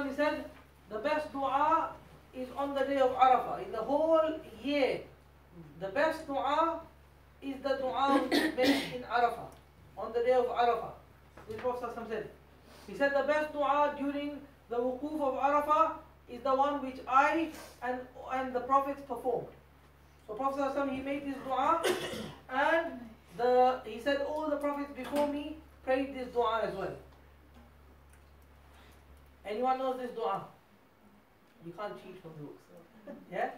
He said, the best dua is on the day of Arafah. In the whole year, the best dua is the dua which is made in Arafah, on the day of Arafah. This Prophet said. He said the best dua during the wukuf of Arafah is the one which I and the prophets performed. So Prophet he made this dua and he said all the prophets before me prayed this dua as well. Anyone knows this dua? You can't cheat from the books. Yeah?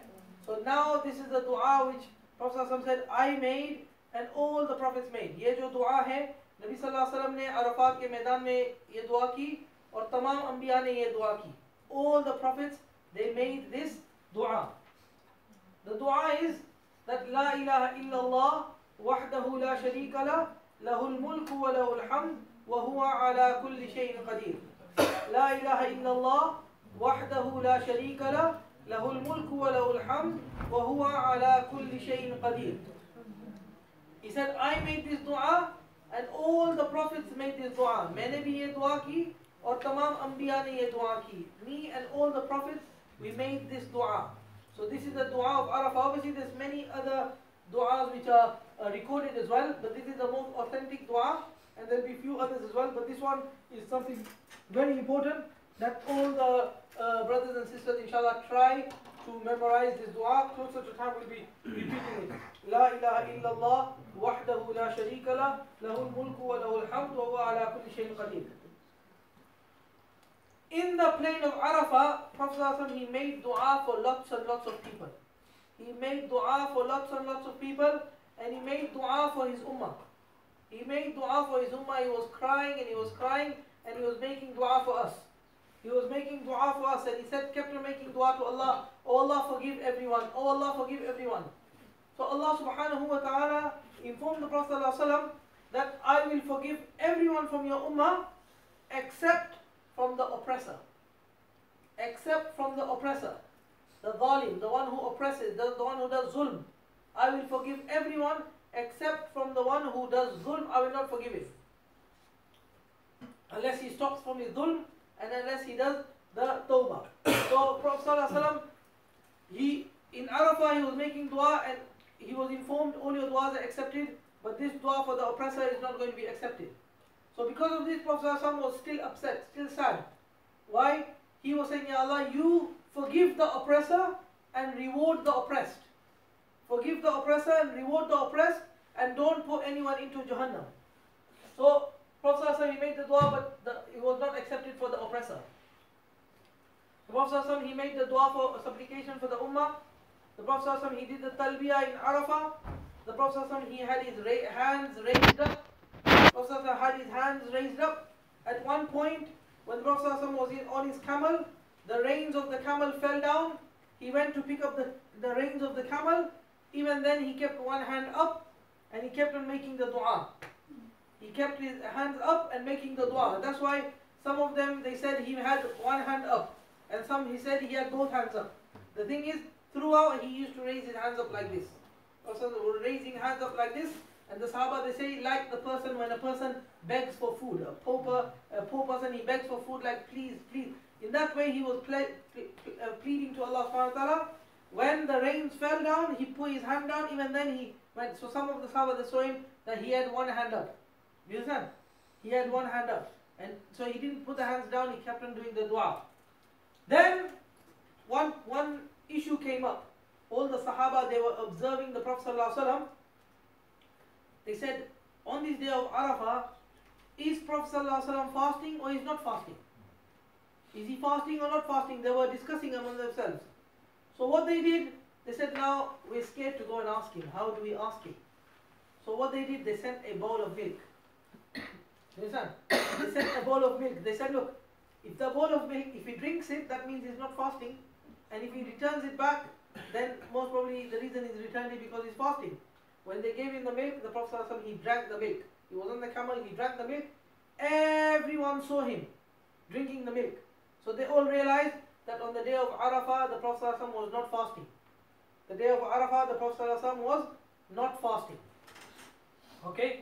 So now this is the dua which Prophet said I made and all the prophets made. ये जो दुआ है नबी सल्लल्लाहु अलैहि वसल्लम ने अरफात के मैदान में ये दुआ की और तमाम अंबिया ने ये दुआ की. All the prophets, they made this dua. The dua is that La ilaha illallah wahdahu la sharika lah lahul mulku wa lahul hamd wa huwa ala kulli shay'in qadir. La ilaha illallah wahdahu la sharika lah lahul mulku wa lahul hamd wa huwa ala kulli shay'in qadir. He said, I made this dua and all the prophets made this dua. मैंने भी ये दुआ की और तमाम अंबिया ने ये दुआ की. Me and all the prophets, we made this dua. So this is the dua of Arafah. Obviously there's many other duas which are recorded as well, but this is the most authentic dua, and there'll be few others as well, but this one is something very important that all the brothers and sisters inshallah try to memorize this dua. Closer to time we'll be repeating it. La ilaha illallah wahdahu la sharika lah lahul mulku wa lahul hamd wa huwa ala kulli shay'in qadir. In the plain of Arafah, Prophet he made dua for lots and lots of people. He made dua for lots and lots of people, and he made dua for his ummah. He made dua for his ummah. He was crying and he was crying and he was making dua for us. He was making dua for us, and he said, kept on making dua to Allah. Oh Allah, forgive everyone. Oh Allah, forgive everyone. So Allah subhanahu wa ta'ala informed the Prophet ﷺ that I will forgive everyone from your ummah except from the oppressor. Except from the oppressor. The zalim, the one who oppresses, the one who does zulm. I will forgive everyone except from the one who does zulm. I will not forgive him. Unless he stops from his zulm and unless he does the tawbah. So Prophet ﷺ, in Arafah he was making dua and he was informed all your duas are accepted, but this dua for the oppressor is not going to be accepted. So because of this, Prophet ﷺ was still upset, still sad. Why? He was saying, Ya Allah, you forgive the oppressor and reward the oppressed. Forgive the oppressor and reward the oppressed, and don't put anyone into Jahannam. So Prophet ﷺ, he made the dua, but it was not accepted for the oppressor. The Prophet ﷺ, he made the dua for supplication for the ummah. The Prophet ﷺ, he did the talbiyah in Arafah. The Prophet ﷺ, he had his hands raised up. The Prophet ﷺ had his hands raised up. At one point, when the Prophet ﷺ was on his camel, the reins of the camel fell down. He went to pick up the reins of the camel. Even then, he kept one hand up and he kept on making the dua. He kept his hands up and making the dua. That's why some of them, they said he had one hand up, and some he said he had both hands up. The thing is, throughout he used to raise his hands up like this. Also, raising hands up like this, and the Sahaba, they say, like the person, when a person begs for food, a poor person, he begs for food like, please, please. In that way he was pleading to Allah subhanahu wa ta'ala. When the reins fell down, he put his hand down, even then he went. So some of the Sahaba, they saw him that he had one hand up. Do you understand? He had one hand up. And so he didn't put the hands down, he kept on doing the dua. Then one issue came up. All the Sahaba, they were observing the Prophet ﷺ. They said, on this day of Arafah, is Prophet ﷺ fasting or is not fasting? Is he fasting or not fasting? They were discussing among themselves. So what they did, they said, now we're scared to go and ask him. How do we ask him? So what they did, they sent a bowl of milk. You understand? They sent a bowl of milk. They said, look, if the bowl of milk, if he drinks it, that means he's not fasting. And if he returns it back, then most probably the reason he's returned it because he's fasting. When they gave him the milk, the Prophet ﷺ, he drank the milk. He was on the camel, he drank the milk. Everyone saw him drinking the milk. So they all realized that on the day of Arafah, the Prophet ﷺ was not fasting. The day of Arafah, the Prophet ﷺ was not fasting. Okay?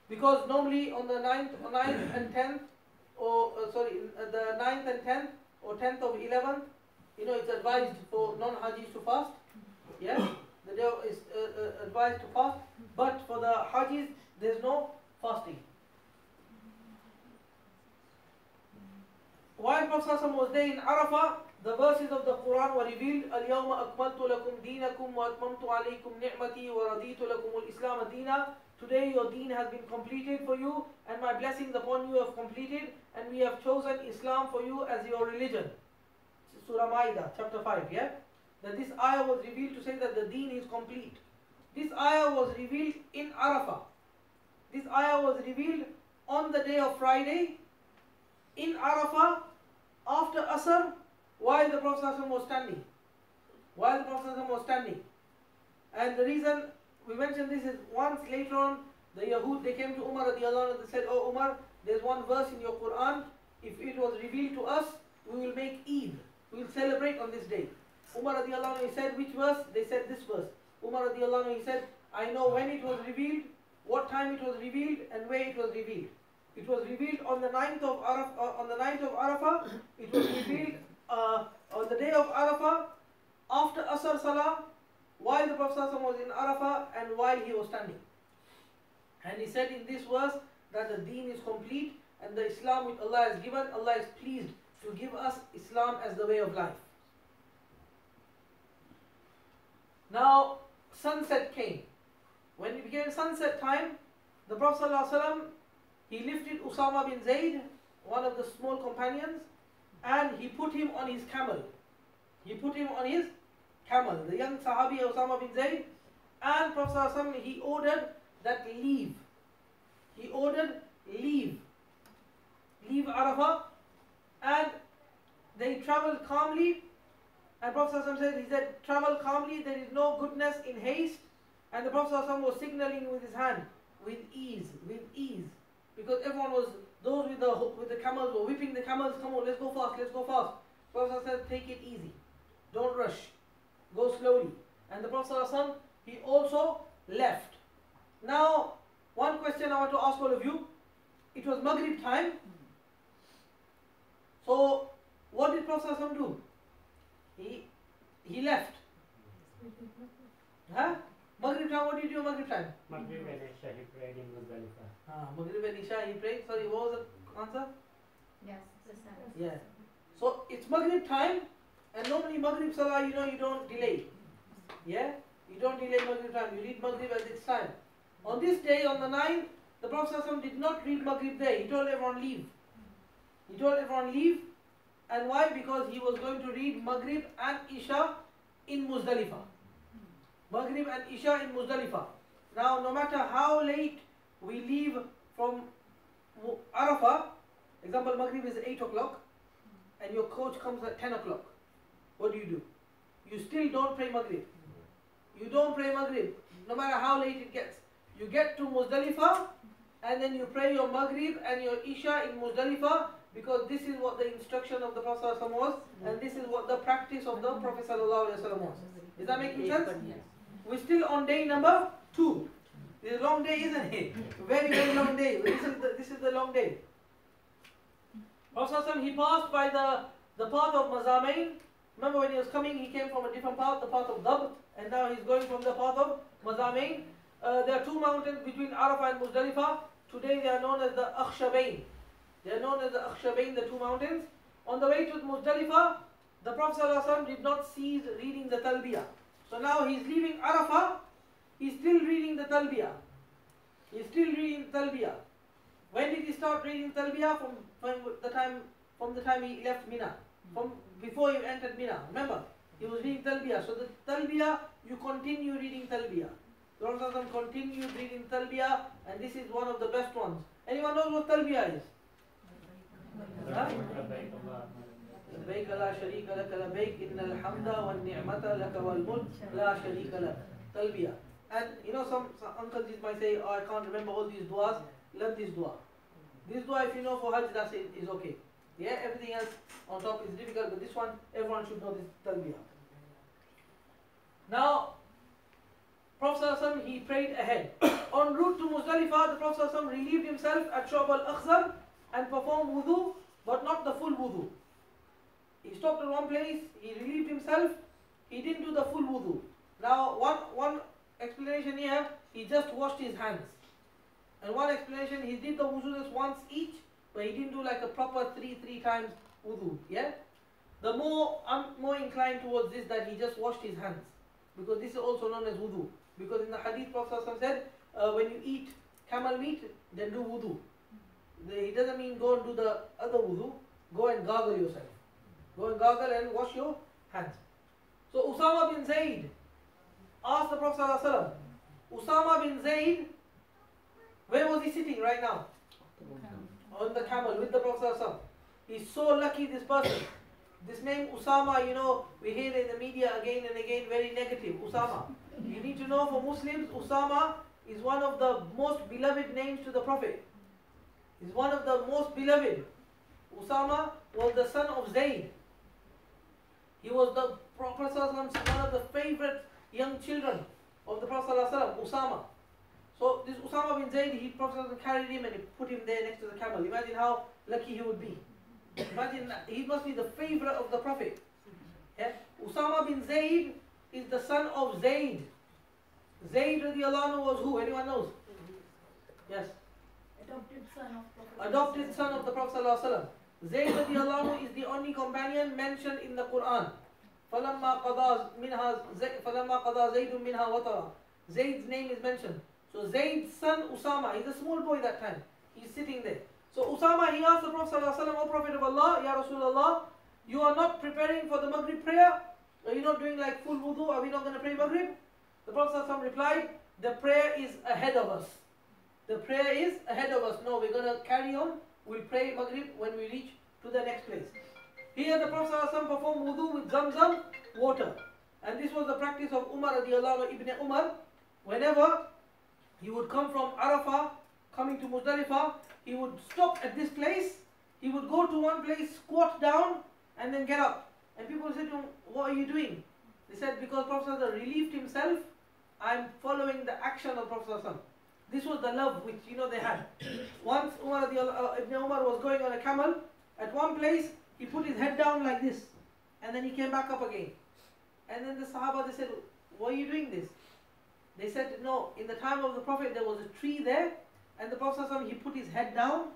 Because normally on the 9th and 10th or the 9th and 10th or 10th of 11th, it's advised for non-Hajis to fast. Yeah, the day is advised to fast, but for the Hajis there's no fasting. While Prophet was there in Arafah, the verses of the Quran were revealed. اليوم أكملت لكم دينكم وأتممت عليكم نعمتي ورضيت لكم الإسلام دينا. Today your deen has been completed for you, and my blessings upon you have completed, and we have chosen Islam for you as your religion. Surah Ma'idah, chapter 5, yeah? That this ayah was revealed to say that the deen is complete. This ayah was revealed in Arafah. This ayah was revealed on the day of Friday, in Arafah, after Asr, while the Prophet ﷺ was standing. While the Prophet ﷺ was standing. And the reason we mentioned this is once later on, the Yahud, they came to Umar radiallahu anhu, they said, "Oh Umar, there's one verse in your Quran, if it was revealed to us, we will make Eid. We will celebrate on this day." Umar radiallahu anhu, he said, "Which verse?" They said, "This verse." Umar radiallahu anhu, he said, "I know when it was revealed, what time it was revealed, and where it was revealed. It was revealed on the 9th of Arafah. It was revealed on the day of Arafah, after Asr Salah, while the Prophet ﷺ was in Arafah and while he was standing." And he said in this verse that the deen is complete, and the Islam which Allah has given, Allah is pleased to give us Islam as the way of life. Now, sunset came. When it became sunset time, the Prophet ﷺ, he lifted Usama bin Zayd, one of the small companions, and he put him on his camel. He put him on his camel, the young Sahabi Usama bin Zayd, and Prophet ﷺ, he ordered that leave. He ordered leave Arafah, and they traveled calmly. And Prophet ﷺ said, he said, "Travel calmly, there is no goodness in haste." And the Prophet ﷺ was signaling with his hand, with ease, because everyone was, those with the camels were whipping the camels. "Come on, let's go fast, let's go fast." Prophet said, "Take it easy, don't rush, go slowly." And the Prophet ﷺ, he also left. Now, one question I want to ask all of you. It was Maghrib time. So, what did Prophet ﷺ do? He left. Huh? Maghrib time, what did you do Maghrib time? Maghrib and Isha, he prayed in Muzdalifah. Maghrib and Isha, he prayed. Sorry, what was the answer? Yes, the sun. Yeah. So it's Maghrib time, and normally Maghrib Salah, you don't delay. Yeah? You don't delay Maghrib time. You read Maghrib at its time. On this day, on the 9th, the Prophet ﷺ did not read Maghrib there. He told everyone leave. He told everyone leave. And why? Because he was going to read Maghrib and Isha in Muzdalifah. Maghrib and Isha in Muzdalifah. Now, no matter how late we leave from Arafah, example, Maghrib is 8 o'clock, and your coach comes at 10 o'clock. What do? You still don't pray Maghrib. You don't pray Maghrib, no matter how late it gets. You get to Muzdalifah, and then you pray your Maghrib and your Isha in Muzdalifah, because this is what the instruction of the Prophet ﷺ was, and this is what the practice of the Prophet ﷺ was. Is that making sense? We're still on day number 2. This is a long day, isn't it? Very, very long day. This is the long day. Prophet ﷺ, he passed by the path of Mazamain. Remember when he was coming, he came from a different path, the path of Dab, and now he's going from the path of Mazamain. There are 2 mountains between Arafah and Muzdalifah. Today they are known as the Akhshabain. They are known as the Akhshabain, the 2 mountains. On the way to Muzdalifah, the Prophet ﷺ did not cease reading the Talbiyah. So now he's leaving Arafah, he's still reading the Talbiyah. He's still reading the Talbiyah. When did he start reading Talbiyah? From the time he left Mina. From before he entered Mina. Remember, he was reading Talbiyah. So the Talbiyah, you continue reading Talbiyah. The Prophet ﷺ continued reading Talbiyah, and this is one of the best ones. Anyone knows what Talbiyah is? لبيك لا شريك لك لبيك إن الحمد والنعمة لك والملك لا شريك لك. Talbiyah. And some uncles might say, "Oh, I can't remember all these du'as." Learn this dua. This dua, if you know for Hajj, that's it, is okay. Yeah, everything else on top is difficult, but this one, everyone should know this Talbiyah. Now, Prophet ﷺ, he prayed ahead. En route to Muzdalifah, the Prophet ﷺ relieved himself at Shu'ab al-Akhzar, and perform wudu, but not the full wudu. He stopped at one place, he relieved himself, he didn't do the full wudu. Now one explanation here, he just washed his hands. And one explanation, he did the wudu just once each, but he didn't do like a proper three times wudu. Yeah? I'm more inclined towards this, that he just washed his hands. Because this is also known as wudu. Because in the hadith, Prophet said, when you eat camel meat, then do wudu. It doesn't mean go and do the other wudu, go and gargle yourself. Go and gargle and wash your hands. So Usama bin Zayd asked the Prophet, Usama bin Zayd, where was he sitting right now? On the camel with the Prophet. He's so lucky, this person. This name Usama, we hear it in the media again and again, very negative. Usama. You need to know, for Muslims, Usama is one of the most beloved names to the Prophet. He's one of the most beloved. Usama was the son of Zayd. He was the Prophet one of the favorite young children of the Prophet Usama. So this Usama bin Zayd, Prophet carried him and he put him there next to the camel. Imagine how lucky he would be. Imagine, he must be the favorite of the Prophet. Yeah? Usama bin Zayd is the son of Zayd. Zayd radiallahu anhu was who? Anyone knows? Yes. Adopted son of Prophet. Adopted son of the Prophet ﷺ. Zayd radiallahu anhu is the only companion mentioned in the Quran. فَلَمَّا قَضَى زَيْدٌ مِنْهَا وَطَرًا. Zayd's name is mentioned. So Zayd's son Usama, he's a small boy that time. He's sitting there. So Usama, he asked the Prophet ﷺ, O Prophet of Allah, Ya Rasulullah, you are not preparing for the Maghrib prayer? Are you not doing like full wudu? Are we not going to pray Maghrib? The Prophet ﷺ replied, the prayer is ahead of us. The prayer is ahead of us. No, we're going to carry on. We'll pray Maghrib when we reach to the next place. Here the Prophet ﷺ performed wudu with Zamzam water. And this was the practice of Umar radiallahu anhu, Ibn Umar. Whenever he would come from Arafah, coming to Muzdalifah, he would stop at this place, he would go to one place, squat down, and then get up. And people said to him, what are you doing? They said, because Prophet ﷺ relieved himself, I'm following the action of Prophet ﷺ. This was the love which they had. Once Ibn Umar was going on a camel, at one place, he put his head down like this, and then he came back up again. And then the Sahaba, they said, why are you doing this? They said, no, in the time of the Prophet, there was a tree there, and the Prophet ﷺ, he put his head down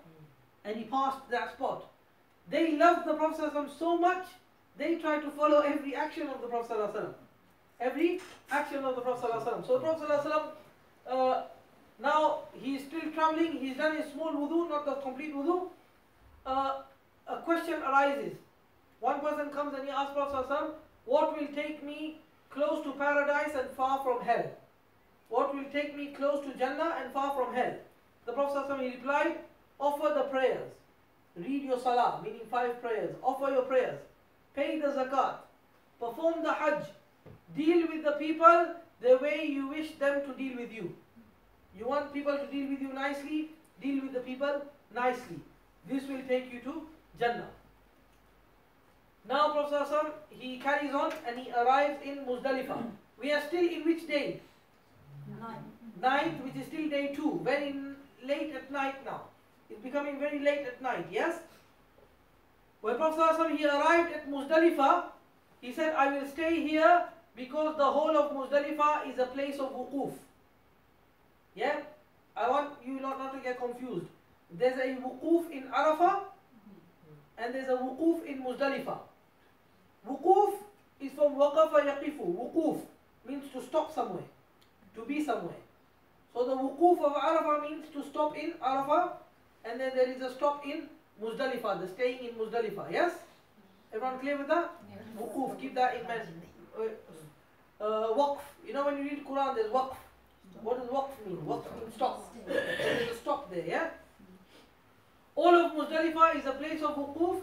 and he passed that spot. They loved the Prophet ﷺ so much, they tried to follow every action of the Prophet ﷺ. Every action of the Prophet ﷺ. So the Prophet ﷺ, now he's still traveling, he's done his small wudu, not the complete wudu. A question arises. One person comes and he asks Prophet ﷺ, what will take me close to paradise and far from hell? What will take me close to Jannah and far from hell? The Prophet ﷺ, he replied, offer the prayers. Read your salah, meaning 5 prayers. Offer your prayers. Pay the zakat. Perform the hajj. Deal with the people the way you wish them to deal with you. You want people to deal with you nicely, deal with the people nicely. This will take you to Jannah. Now Prophet ﷺ, he carries on and he arrives in Muzdalifah. We are still in which day? 9th, which is still day 2. Very late at night now. It's becoming very late at night, yes? When Prophet ﷺ, he arrived at Muzdalifah, he said, I will stay here because the whole of Muzdalifah is a place of wuquf. Yeah? I want you not to get confused. There's a wuquf in Arafah and there's a wuquf in Muzdalifah. Wuquf is from waqafa yaqifu. Wuquf means to stop somewhere, to be somewhere. So the wuquf of Arafah means to stop in Arafah, and then there is a stop in Muzdalifah, the staying in Muzdalifah. Yes? Everyone clear with that? Yes. Wuquf, keep that in mind. Waqf. When you read Quran, there's waqf. What does waqf mean? Waqf means stop. There's a stop there, yeah? All of Muzdalifah is a place of wuquf,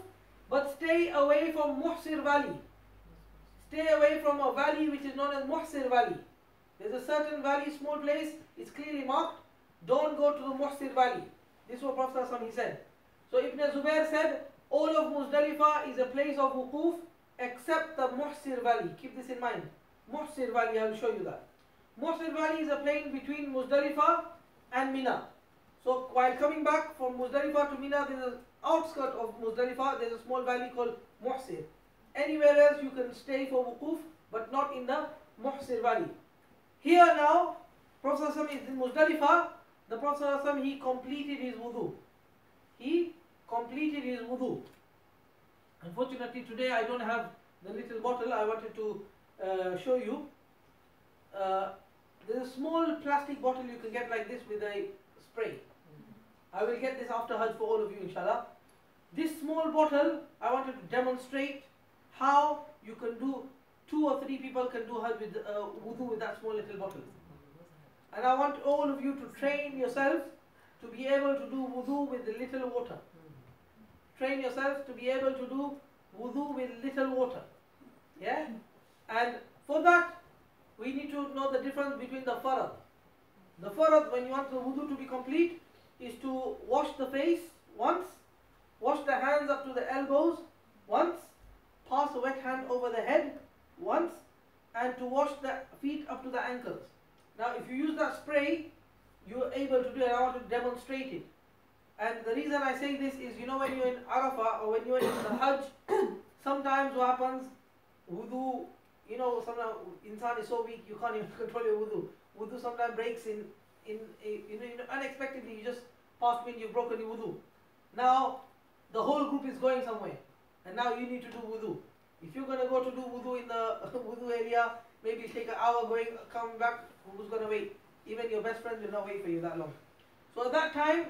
but stay away from Muhsir Valley. Stay away from a valley which is known as Muhsir Valley. There's a certain valley, small place, it's clearly marked. Don't go to the Muhsir Valley. This is what Prophet ﷺ, he said. So Ibn Zubair said, all of Muzdalifah is a place of wuquf except the Muhsir Valley. Keep this in mind. Muhsir Valley, I will show you that. Muhsir Valley is a plain between Muzdalifah and Mina. So while coming back from Muzdalifah to Mina, there's an outskirt of Muzdalifah, there's a small valley called Muhsir. Anywhere else you can stay for wuquf, but not in the Muhsir valley. Here now, Prophet ﷺ is in Muzdalifah. The Prophet ﷺ, he completed his wudu. He completed his wudu. Unfortunately today I don't have the little bottle. I wanted to show you. There's a small plastic bottle you can get like this with a spray. I will get this after Hajj for all of you, inshallah. This small bottle, I wanted to demonstrate how you can do, 2 or 3 people can do Hajj with wudu with that small little bottle. And I want all of you to train yourselves to be able to do wudu with little water. Train yourselves to be able to do wudu with little water. Yeah? And for that, we need to know the difference between the farad. The farad, when you want the wudu to be complete, is to wash the face once, wash the hands up to the elbows once, pass a wet hand over the head once, and to wash the feet up to the ankles. Now if you use that spray, you are able to do it. I want to demonstrate it. And the reason I say this is, you know, when you're in Arafah or when you're in the Hajj, sometimes what happens, wudu, you know, sometimes insan is so weak you can't even control your wudu. Wudu sometimes breaks in unexpectedly. You just passed me and you've broken your wudu. Now the whole group is going somewhere, and now you need to do wudu. If you're going to go to do wudu in the wudu area, maybe take an hour going, come back. Who's going to wait? Even your best friends will not wait for you that long. So at that time,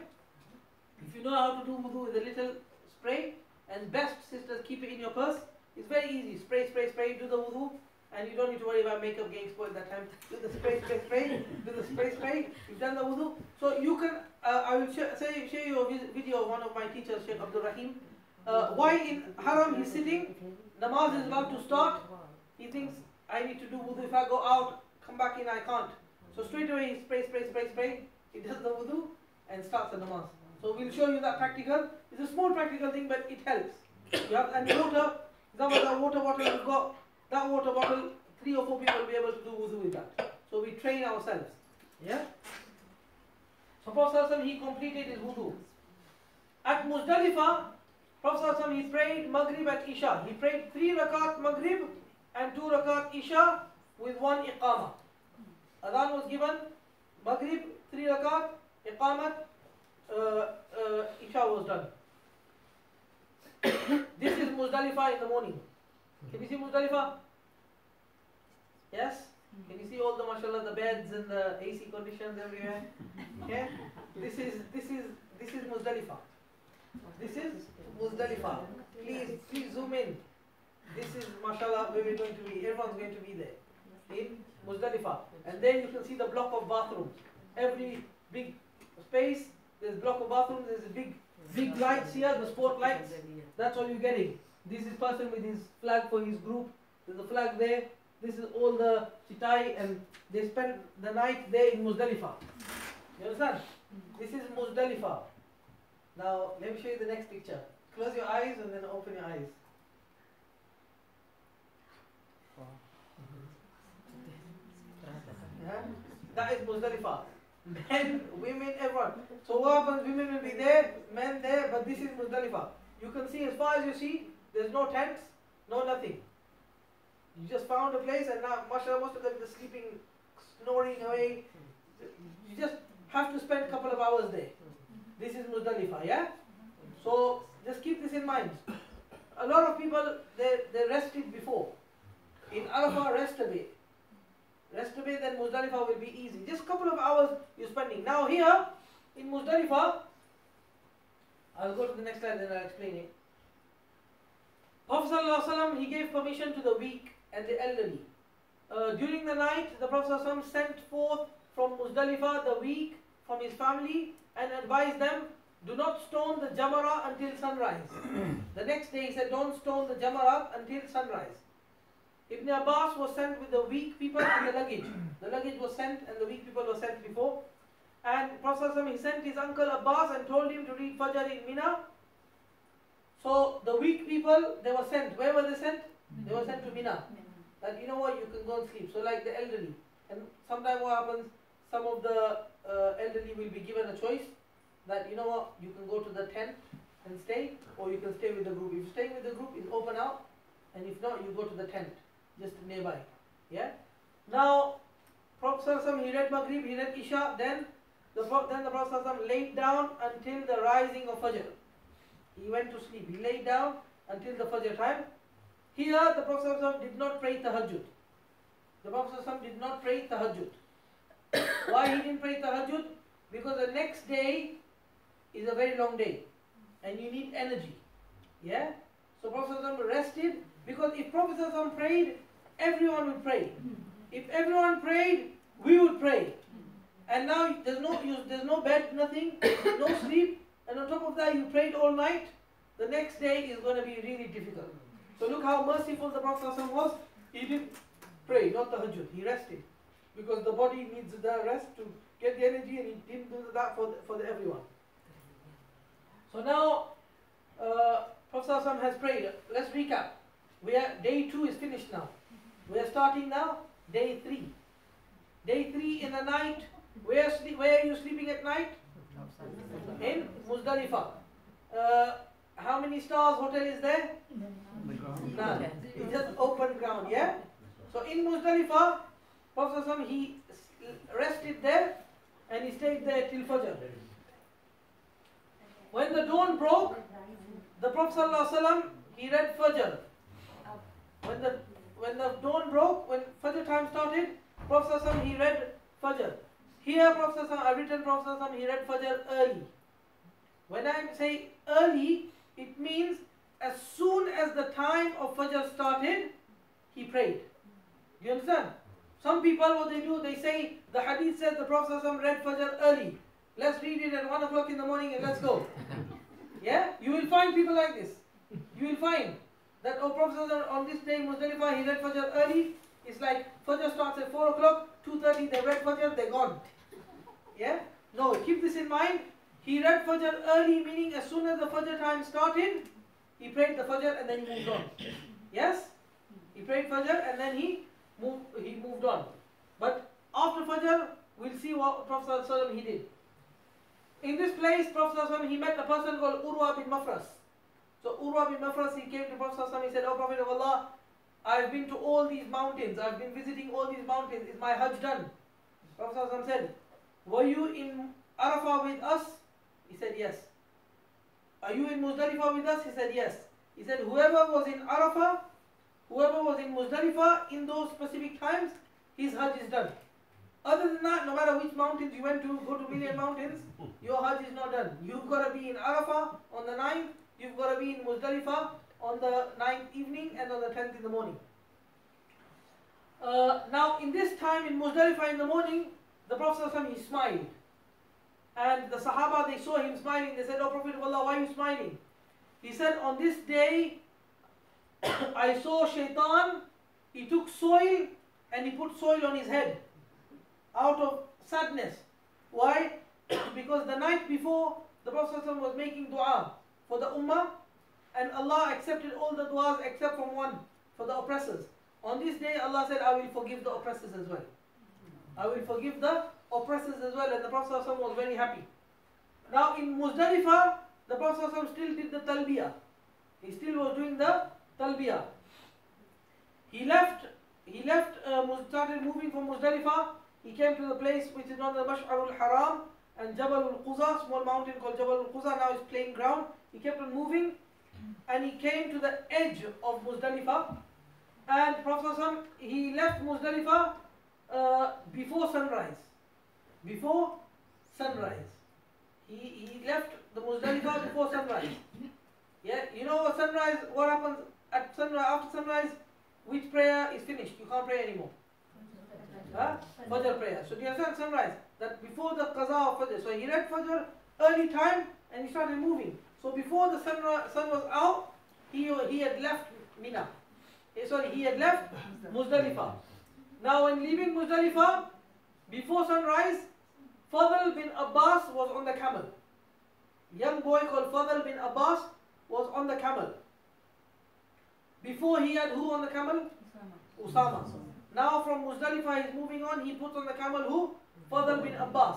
if you know how to do wudu with a little spray, and best sisters keep it in your purse, it's very easy. Spray, spray, spray, do the wudu, and you don't need to worry about makeup getting spoiled that time. Do the spray, spray, spray, do the spray, spray. You've done the wudu. So you can, I will share you a video of one of my teachers, Sheikh Abdul Rahim. While in Haram he's sitting, namaz is about to start. He thinks, I need to do wudu. If I go out, come back in, I can't. So straight away he spray, spray, spray, spray. He does the wudu and starts the namaz. So we'll show you that practical. It's a small practical thing, but it helps. You have, and water, that water bottle you've got, that water bottle, 3 or 4 people will be able to do wudu with that. So we train ourselves. Yeah? So Prophet ﷺ, he completed his wudu. At Muzdalifah, Prophet ﷺ, he prayed Maghrib and Isha. He prayed 3 rakat Maghrib and 2 rakat Isha with 1 iqamah. Adhan was given, Maghrib 3 rakat, iqamat, Isha was done. This is Muzdalifah in the morning. Can you see Muzdalifah? Yes? Can you see all the, mashallah, the beds and the AC conditions everywhere? Okay? This is Muzdalifah. This is Muzdalifah. Please zoom in. This is, mashallah, where we're going to be. Everyone's going to be there. In Muzdalifah. And then you can see the block of bathrooms. Every big space, there's block of bathrooms, there's a big lights here, the sport lights. That's all you're getting. This is person with his flag for his group. There's a flag there. This is all the chitai, and they spend the night there in Muzdalifah. You understand? This is Muzdalifah. Now let me show you the next picture. Close your eyes and then open your eyes. Yeah? That is Muzdalifah. Men, women, everyone. So what happens? Women will be there, men there, but this is Muzdalifah. You can see, as far as you see, there's no tents, no nothing. You just found a place, and now, mashallah, most of them are sleeping, snoring away. You just have to spend a couple of hours there. This is Muzdalifah, yeah? So just keep this in mind. A lot of people, they rested before. In Arafah, rest a bit. Rest a bit, then Muzdalifah will be easy. Just a couple of hours you're spending. Now here, in Muzdalifah, I'll go to the next slide and I'll explain it. Prophet ﷺ, he gave permission to the weak and the elderly. During the night, the Prophet ﷺ sent forth from Muzdalifah the weak from his family and advised them, do not stone the Jamarat until sunrise. The next day he said, don't stone the Jamarat until sunrise. Ibn Abbas was sent with the weak people and the luggage. The luggage was sent and the weak people were sent before. And Prophet ﷺ, he sent his uncle Abbas and told him to read Fajr in Mina. So the weak people, they were sent. Where were they sent? They were sent to Mina. That, you know what, you can go and sleep. So like the elderly. And sometimes what happens, some of the elderly will be given a choice. that, you know what, you can go to the tent and stay, or you can stay with the group. If you're staying with the group, it's open out, and if not, you go to the tent, just nearby. Yeah? Now, Prophet ﷺ, he read Maghrib, he read Isha, then the Prophet ﷺ laid down until the rising of Fajr. He went to sleep. He laid down until the Fajr time. Here, the Prophet ﷺ did not pray Tahajjud. The Prophet ﷺ did not pray Tahajjud. Why he didn't pray Tahajjud? Because the next day is a very long day, and you need energy. Yeah? So Prophet ﷺ rested, because if Prophet ﷺ prayed, everyone would pray. If everyone prayed, we would pray. And now there's no bed, nothing, no sleep, and on top of that you prayed all night. The next day is going to be really difficult. So look how merciful the Prophet ﷺ was. He didn't pray, not Tahajjud. He rested, because the body needs the rest to get the energy, and he didn't do that for everyone. So now Prophet ﷺ has prayed. Let's recap. Day 2 is finished now. We are starting now day 3. Day 3 in the night. Where are you sleeping at night? In Muzdalifah. How many stars hotel is there? None. It's just open ground, yeah? So in Muzdalifah, Prophet ﷺ, he rested there and he stayed there till Fajr. When the dawn broke, the Prophet ﷺ, he read Fajr. When the dawn broke, when Fajr time started, Prophet ﷺ, he read Fajr. Here Prophet ﷺ, I've written Prophet ﷺ, he read Fajr early. When I say early, it means as soon as the time of Fajr started, he prayed. Do you understand? Some people, what they do, they say, the hadith says the Prophet ﷺ read Fajr early. Let's read it at 1 o'clock in the morning and let's go. Yeah? You will find people like this. You will find that, oh, Prophet ﷺ, on this day, Muzdalifah, he read Fajr early. It's like Fajr starts at 4 o'clock, 2:30, they read Fajr, they're gone. Yeah? No, keep this in mind. He read Fajr early, meaning as soon as the Fajr time started, he prayed the Fajr and then he moved on. Yes? He prayed Fajr and then he moved on. But after Fajr, we'll see what Prophet ﷺ he did. In this place, Prophet ﷺ, he met a person called Urwa bin Mafras. So Urwa bin Mafras, he came to Prophet ﷺ, he said, "Oh Prophet of Allah, I've been to all these mountains, I've been visiting all these mountains, is my Hajj done?" Prophet ﷺ said, "Were you in Arafah with us?" He said, "Yes." "Are you in Muzdalifah with us?" He said, "Yes." He said, "Whoever was in Arafah, whoever was in Muzdalifah in those specific times, his Hajj is done. Other than that, no matter which mountains you went to, go to million mountains, your Hajj is not done. You've got to be in Arafah on the 9th, you've got to be in Muzdalifah on the 9th evening and on the 10th in the morning." Now in this time in Muzdalifah in the morning, the Prophet ﷺ, he smiled. And the Sahaba, they saw him smiling. They said, "Oh Prophet of Allah, why are you smiling?" He said, "On this day, I saw Shaitan, he took soil and he put soil on his head out of sadness." Why? Because the night before, the Prophet ﷺ was making dua for the ummah, and Allah accepted all the duas except from one, for the oppressors. On this day, Allah said, "I will forgive the oppressors as well. I will forgive the oppressors as well." And the Prophet ﷺ was very happy. Now in Muzdalifah, the Prophet ﷺ still did the talbiyah. He still was doing the talbiyah. He started moving from Muzdalifah. He came to the place which is known as Mash'arul Haram and Jabal al-Quza, small mountain called Jabal al-Quza, now is plain ground. He kept on moving and he came to the edge of Muzdalifah. And Prophet ﷺ, he left Muzdalifah before sunrise. Before sunrise. He left the Muzdalifah before sunrise. Yeah, you know what sunrise, what happens at sunrise, after sunrise, which prayer is finished? You can't pray anymore. Huh? Fajr prayer. So do you understand sunrise? That before the qaza of Fajr. So he read Fajr early time and he started moving. So before the sun was out, he had left Mina. He had left Muzdalifah. Now when leaving Muzdalifah, before sunrise, Fadl bin Abbas was on the camel. Young boy called Fadl bin Abbas was on the camel. Before he had who on the camel? Usama. Now from Muzdalifah he's moving on, he puts on the camel who? Fadl bin Abbas.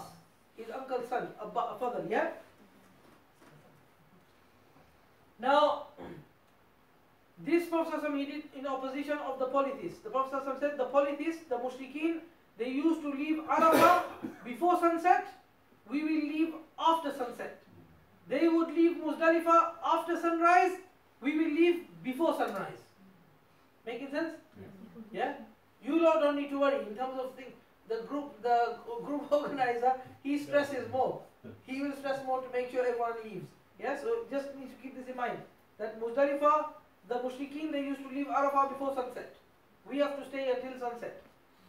His uncle's son, Fadl, yeah? Now, this Prophet he did in opposition of the polytheists. The Prophet said the polytheists, the mushrikeen, they used to leave Arafah before sunset. We will leave after sunset. They would leave Muzdalifah after sunrise. We will leave before sunrise. Making sense? Yeah? You lot don't need to worry in terms of things. The group organizer, he stresses more. He will stress more to make sure everyone leaves. Yeah? So just need to keep this in mind. That Muzdalifah, the mushrikeen, they used to leave Arafah before sunset. We have to stay until sunset.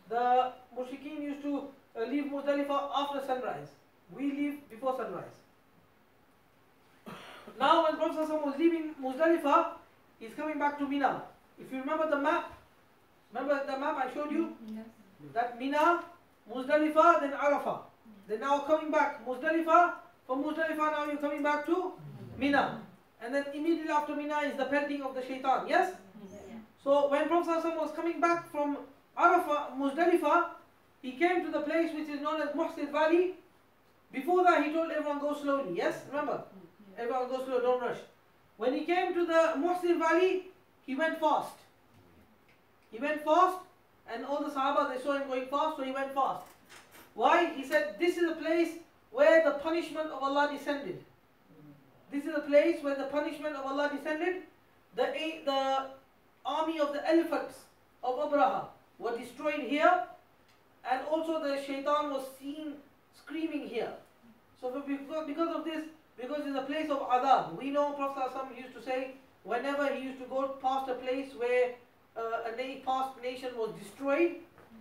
The mushrikeen used to leave Muzdalifah after sunrise. We leave before sunrise. Now when Prophet was leaving Muzdalifah, he's coming back to Mina. If you remember the map I showed you? Yes. That Mina, Muzdalifah, then Arafah. Then now coming back, Muzdalifah, from Muzdalifah now you're coming back to Mina. And then immediately after Mina is the pelting of the shaitan, yes? Yeah. So when Prophet was coming back from Arafah, Muzdalifah, he came to the place which is known as Muhsin Valley. Before that he told everyone go slowly, yes? Remember? Everyone go slow, don't rush. When he came to the Muhsin Valley, he went fast. He went fast, and all the Sahaba, they saw him going fast, so he went fast. Why? He said, this is a place where the punishment of Allah descended. This is a place where the punishment of Allah descended. The army of the elephants of Abraha were destroyed here, and also the shaitan was seen screaming here. So because of this, because it's a place of adab, we know Prophet ﷺ used to say, whenever he used to go past a place where a past nation was destroyed,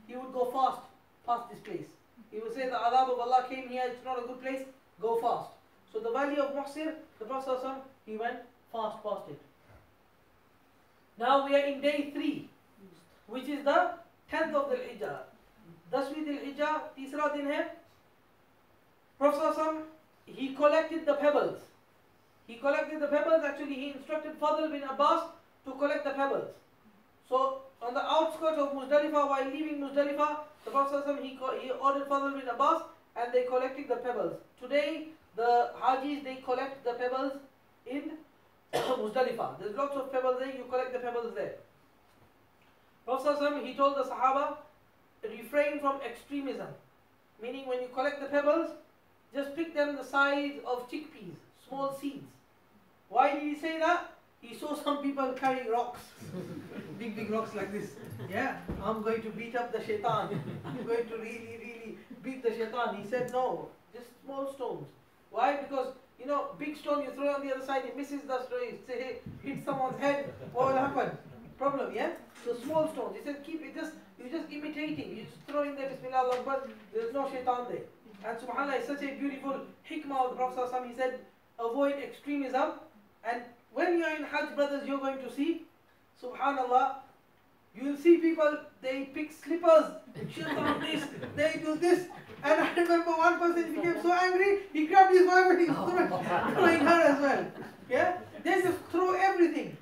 he would go fast past this place. He would say, the adab of Allah came here, it's not a good place, go fast. So the valley of Muhsir, the Prophet ﷺ, he went fast past it. Now we are in day 3, which is the 10th of the Hijjah. 10वीं Dhul Hijjah, तीसरा दिन है. Prophet ﷺ, he collected the pebbles. Actually he instructed Fadl bin Abbas to collect the pebbles. So on the outskirts of Muzdalifah, while leaving Muzdalifah, the Prophet ﷺ, he ordered Fadl bin Abbas, and they collected the pebbles. Today the Hajis, they collect the pebbles in Muzdalifah. There's lots of pebbles there, you collect the pebbles there. Prophet ﷺ, he told the Sahaba, refrain from extremism. Meaning when you collect the pebbles, just pick them the size of chickpeas, small seeds. Why did he say that? He saw some people carrying rocks, big rocks like this. Yeah, I'm going to beat up the shaitan. I'm going to really beat the shaitan. He said no, just small stones. Why? Because big stone you throw on the other side, it misses the stone. Say, hit someone's head, what will happen? Problem, yeah? So small stones. He said keep it you're just imitating. You're just throwing there, Bismillah Akbar. There's no shaitan there. And subhanAllah, it's such a beautiful hikmah of the Prophet ﷺ. He said, avoid extremism. And when you're in Hajj, brothers, you're going to see, subhanAllah, you will see people, they pick slippers, shaitan this, they do this. And I remember one person became so angry, he grabbed his wife and he was throwing her as well. Yeah? They just throw everything.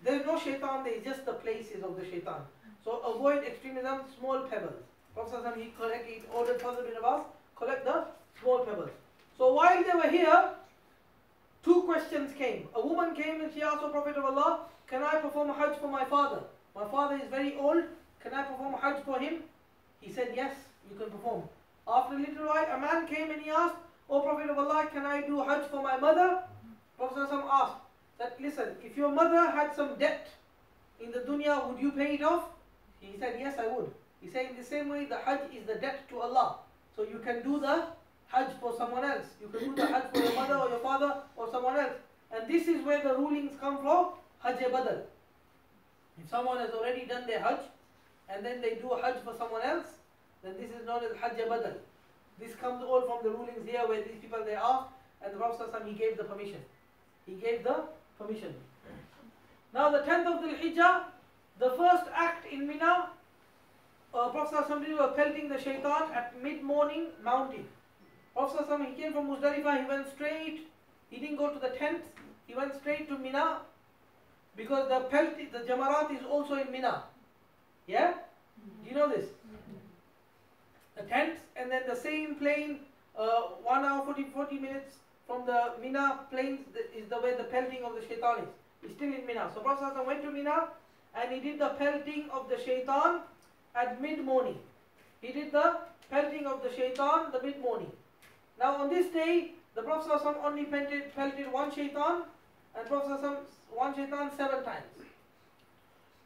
There's no shaitan there, it's just the places of the shaitan. So avoid extremism, small pebbles. Prophet ﷺ, he ordered Fadl bin Abbas, collect the small pebbles. So while they were here, 2 questions came. A woman came and she asked the Prophet of Allah, can I perform a Hajj for my father? My father is very old, can I perform a Hajj for him? He said, yes, you can perform. After a little while, a man came and he asked, O Prophet of Allah, can I do Hajj for my mother? Prophet ﷺ asked that, listen, if your mother had some debt in the dunya, would you pay it off? He said, yes, I would. He said, in the same way, the Hajj is the debt to Allah. So you can do the Hajj for someone else. You can do the Hajj for your mother or your father or someone else. And this is where the rulings come from, Hajj-e-Badal. If someone has already done their Hajj, and then they do a Hajj for someone else, then this is known as Hajj-e-Badal. This comes all from the rulings here where these people they asked, and the Prophet ﷺ, he gave the permission. He gave the permission. Now the 10th of Dhul Hijjah, the first act in Mina, Prophet ﷺ were pelting the shaitan at mid-morning mountain. Prophet ﷺ, he came from Muzdalifah, he went straight, he didn't go to the tent, he went straight to Mina, because the Jamarat is also in Mina. Yeah? Do you know this? The tents and then the same plane, 1 hour, 40 minutes, from the Mina plains is the way the pelting of the shaitan is. He's still in Mina. So Prophet ﷺ went to Mina and he did the pelting of the shaitan at mid-morning. He did the pelting of the shaitan the mid-morning. Now on this day, the Prophet ﷺ only pelted one shaitan, and Prophet ﷺ one shaitan 7 times.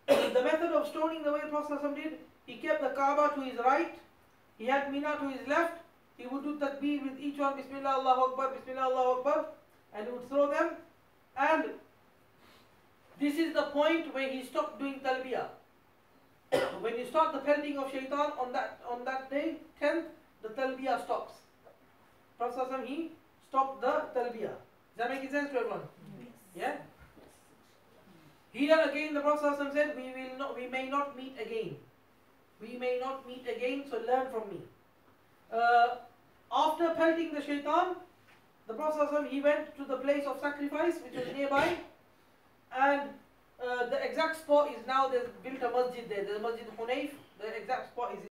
The method of stoning, the way Prophet ﷺ did, he kept the Kaaba to his right, he had Mina to his left, he would do takbir with each one, Bismillah Allahu Akbar, Bismillah Allahu Akbar, and he would throw them. And this is the point where he stopped doing talbiyah. When you start the pelting of shaitan on that day, 10th, the talbiyah stops. Prophet ﷺ, he stopped the talbiyah. Does that make sense to everyone? Yeah? Here again the Prophet ﷺ said, we may not meet again. We may not meet again, so learn from me. After pelting the shaitan, the Prophet ﷺ, he went to the place of sacrifice which was nearby, and the exact spot is now, there's built a masjid there. There's a Masjid Hunayf. The exact spot is